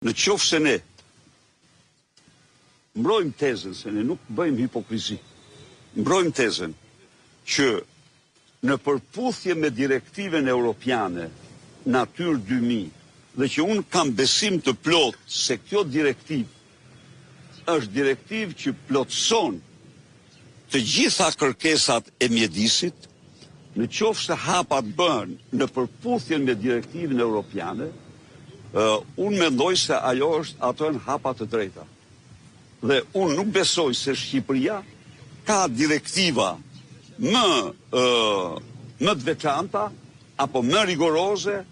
Në qoftë se ne mbrojmë tezën, se ne nuk bëjmë hipokrizi, mbrojmë tezën që në përputhje me direktiven europiane Natyrë 2000 dhe që unë kam besim të plot se kjo direktiv është direktiv që plotëson të gjitha kërkesat e mjedisit, në qoftë se hapat bën në përputhje me direktivën europiane, unë mendoj se ato janë hapa të drejta. Dhe unë nuk besoj se Shqipëria ka direktiva më të veçanta apo më rigoroze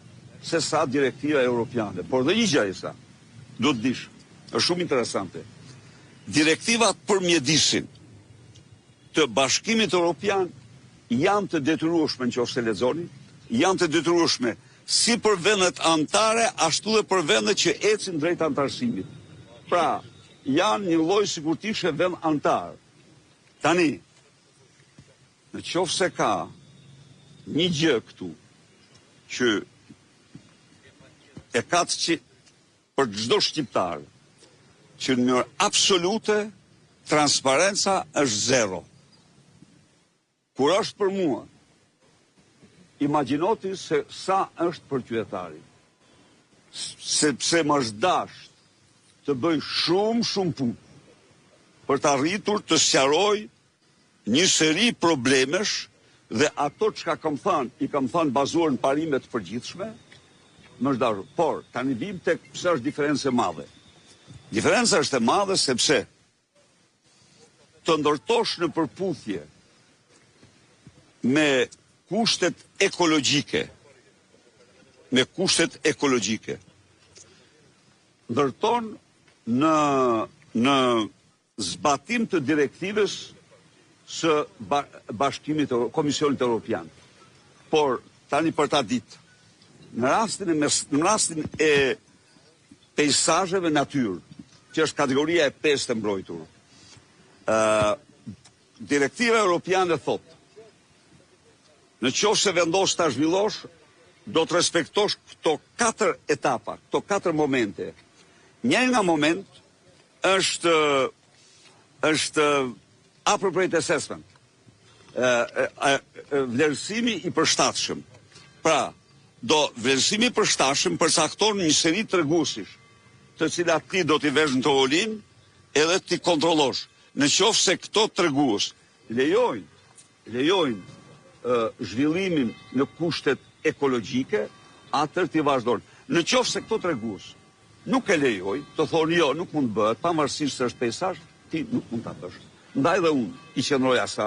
se sa direktiva europiane. Por dhe një gjë sa, do të dish, është shumë interesante. Direktivat për mjedisin të Bashkimit Evropian janë të detyrueshme, nëse lexoni, janë të detyrueshme si për vendet anëtare, ashtu dhe për vendet që ecin drejt anëtarësimit. Pra, janë një lloj sikur të ishe vend anëtar. Tani, në qoftë se ka një gjë këtu që e ka që për çdo shqiptar, që në mënyrë absolute transparenca është zero. Kur është për mua, imagjinoti se sa është për qytetari. Sepse më është dashur të bëj shumë punë për të arritur të sqaroj një seri problemesh dhe ato çka i kam thënë bazuar në parime të përgjithshme, më është dashur. Por tani vim tek pse është diferencë e madhe. Diferenca është e madhe sepse të ndërtosh në përputhje me kushtet ekologjike, ndërton në zbatim të direktivës së Komisionit Evropian. Por tani për ta ditë, në rastin e peisazheve natyrë, që është kategoria e 5 e mbrojtur, direktiva europiane thotë, në qoftë se vendos ta zhvillosh, do të respektosh këto 4 etapa, këto 4 momente. Një nga moment është appropriate assessment, vlerësimi i përshtatshëm. Pra, vlerësimi i përshtatshëm përcakton një seri treguesish, të cilat ti do t'i vesh në tavolin edhe t'i kontrollosh. Në qoftë se këto tregues lejojnë zhvillimin në kushtet ekologjike, atëherë ti vazhdon. Në qoftë se këto tregues nuk e lejoj, të thonë jo, nuk mund bëhet, pavarësisht se është peisazh, ti nuk mund ta bësh. Ndaj dhe unë i qëndroj asaj.